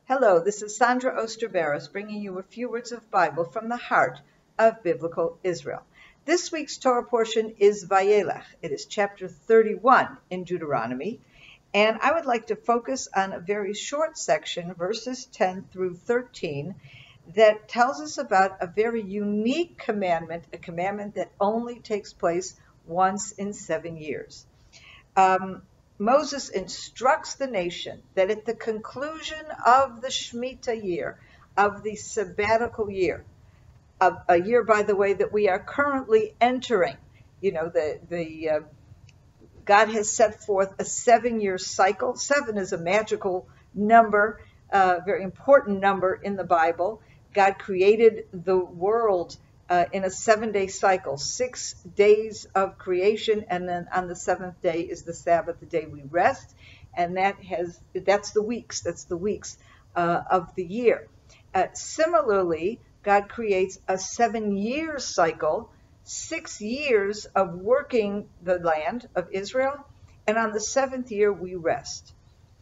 Hello, this is Sondra Oster Baras bringing you a few words of Bible from the heart of Biblical Israel. This week's Torah portion is Va Yelech. It is chapter 31 in Deuteronomy, and I would like to focus on a very short section, verses 10 through 13, that tells us about a very unique commandment, a commandment that only takes place once in 7 years. Moses instructs the nation that at the conclusion of the Shemitah year, of the sabbatical year, of a year, by the way, that we are currently entering, God has set forth a 7-year cycle. 7 is a magical number, a very important number in the Bible. God created the world in a 7-day cycle, 6 days of creation, and then on the 7th day is the Sabbath, the day we rest, and that's the weeks of the year. Similarly, God creates a 7-year cycle, 6 years of working the land of Israel, and on the 7th year we rest.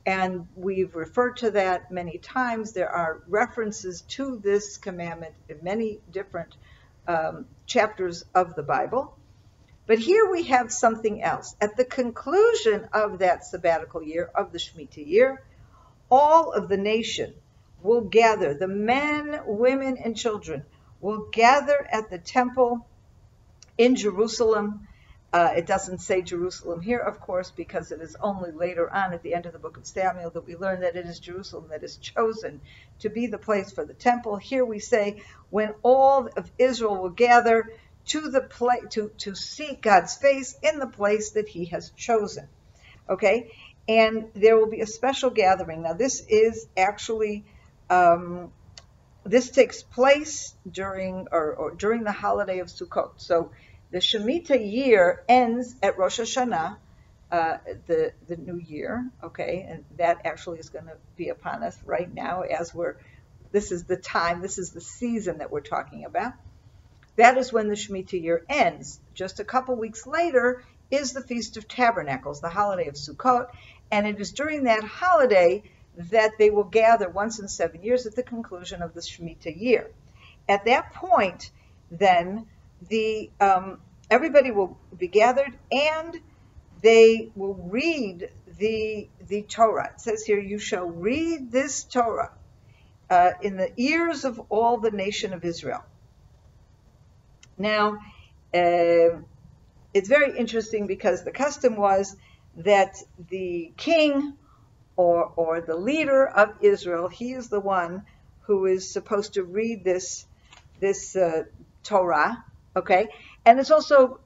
And we've referred to that many times. There are references to this commandment in many different chapters of the Bible. But here we have something else. At the conclusion of that sabbatical year, of the Shemitah year, all of the nation will gather. The men, women, and children will gather at the temple in Jerusalem. It doesn't say Jerusalem here, of course, because it is only later on at the end of the book of Samuel that we learn that it is Jerusalem that is chosen to be the place for the temple. Here we say, when all of Israel will gather to seek God's face in the place that he has chosen. Okay? And there will be a special gathering. Now, this is actually, this takes place during the holiday of Sukkot. So, the Shemitah year ends at Rosh Hashanah, the new year, okay, and that actually is going to be upon us right now this is the season that we're talking about. That is when the Shemitah year ends. Just a couple weeks later is the Feast of Tabernacles, the holiday of Sukkot, and it is during that holiday that they will gather once in 7 years at the conclusion of the Shemitah year. At that point, then, everybody will be gathered and they will read the Torah. It says here, you shall read this Torah in the ears of all the nation of Israel. Now, it's very interesting because the custom was that the king or the leader of Israel, he is the one who is supposed to read this Torah. Okay, and it's also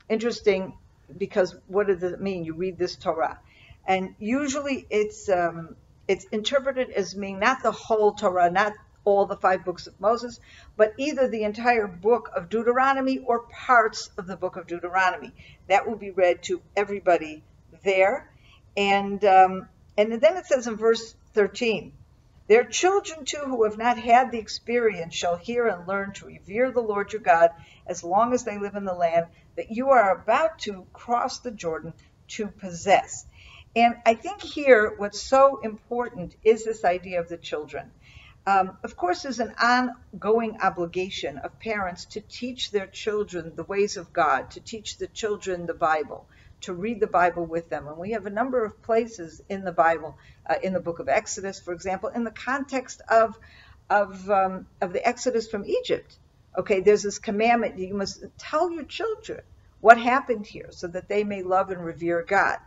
interesting because what does it mean? You read this Torah, and usually it's interpreted as meaning not the whole Torah, not all the 5 books of Moses, but either the entire book of Deuteronomy or parts of the book of Deuteronomy. That will be read to everybody there, and then it says in verse 13. Their children, too, who have not had the experience shall hear and learn to revere the Lord your God as long as they live in the land that you are about to cross the Jordan to possess. And I think here what's so important is this idea of the children. Of course, there's an ongoing obligation of parents to teach their children the ways of God, to teach the children the Bible, to read the Bible with them. And we have a number of places in the Bible, in the book of Exodus, for example, in the context of the Exodus from Egypt. Okay, there's this commandment, you must tell your children what happened here so that they may love and revere God.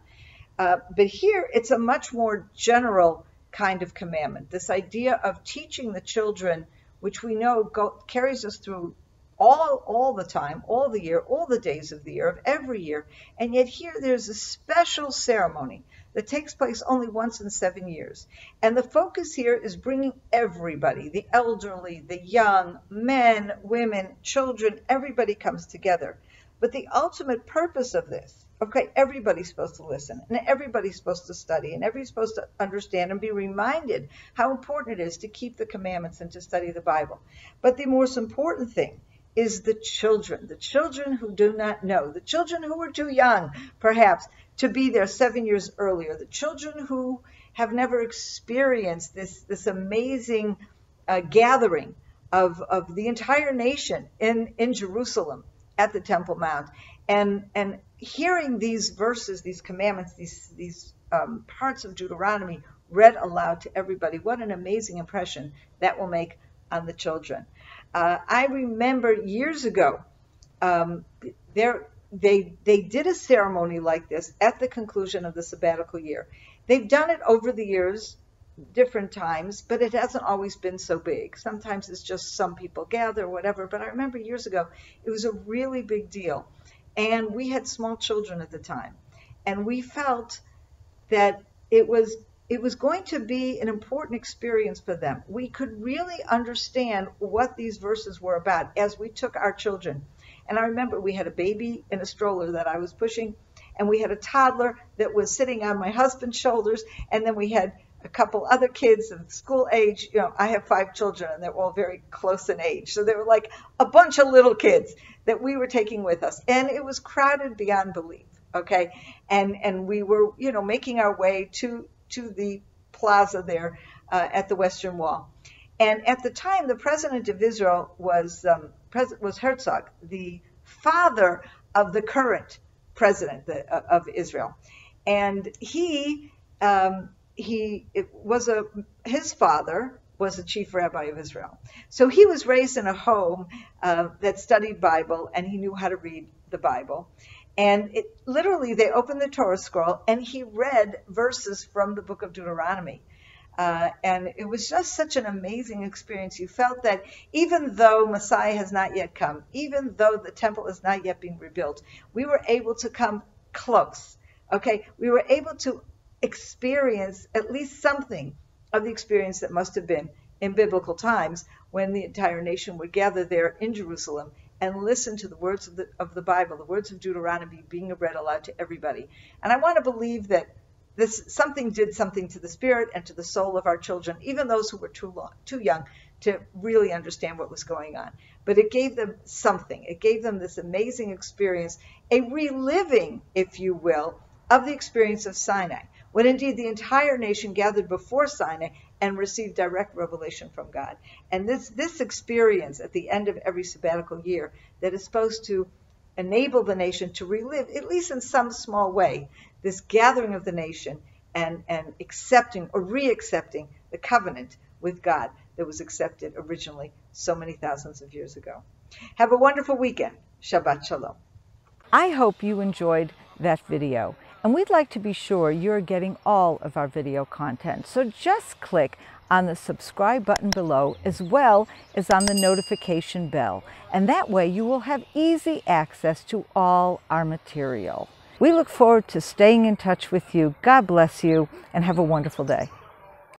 But here, it's a much more general kind of commandment. This idea of teaching the children, which we know carries us through all the time, all the year, all the days of the year, of every year. And yet here there's a special ceremony that takes place only once in 7 years. And the focus here is bringing everybody, the elderly, the young, men, women, children, everybody comes together. But the ultimate purpose of this, okay, everybody's supposed to listen, and everybody's supposed to study, and everybody's supposed to understand and be reminded how important it is to keep the commandments and to study the Bible. But the most important thing is the children who do not know, the children who were too young, perhaps, to be there 7 years earlier, the children who have never experienced this amazing gathering of the entire nation in Jerusalem at the Temple Mount, and hearing these verses, these commandments, these parts of Deuteronomy read aloud to everybody. What an amazing impression that will make on the children. I remember years ago, they did a ceremony like this at the conclusion of the sabbatical year. They've done it over the years, different times, but it hasn't always been so big. Sometimes it's just some people gather or whatever, but I remember years ago, it was a really big deal. And we had small children at the time, and we felt that it was going to be an important experience for them. We could really understand what these verses were about as we took our children. And I remember we had a baby in a stroller that I was pushing, and we had a toddler that was sitting on my husband's shoulders, and then we had a couple other kids of school age. You know, I have 5 children, and they're all very close in age. So they were like a bunch of little kids that we were taking with us. And it was crowded beyond belief, okay? And we were, you know, making our way to the plaza there at the Western Wall. And at the time, the president of Israel was Herzog, the father of the current president of Israel. And his father was the chief rabbi of Israel. So he was raised in a home that studied Bible, and he knew how to read the Bible. And literally, they opened the Torah scroll, and he read verses from the book of Deuteronomy. And it was just such an amazing experience. You felt that even though Messiah has not yet come, even though the temple is not yet being rebuilt, we were able to come close. Okay, we were able to experience at least something of the experience that must have been in biblical times when the entire nation would gather there in Jerusalem and listen to the words of the Bible, the words of Deuteronomy being read aloud to everybody. And I want to believe that something did something to the spirit and to the soul of our children, even those who were too young to really understand what was going on. But it gave them something. It gave them this amazing experience, a reliving, if you will, of the experience of Sinai, when indeed the entire nation gathered before Sinai and received direct revelation from God. And this experience at the end of every sabbatical year that is supposed to enable the nation to relive, at least in some small way, this gathering of the nation and accepting or re-accepting the covenant with God that was accepted originally so many thousands of years ago. Have a wonderful weekend. Shabbat Shalom. I hope you enjoyed that video, and we'd like to be sure you're getting all of our video content. So just click on the subscribe button below, as well as on the notification bell, and that way you will have easy access to all our material. We look forward to staying in touch with you. God bless you, and have a wonderful day.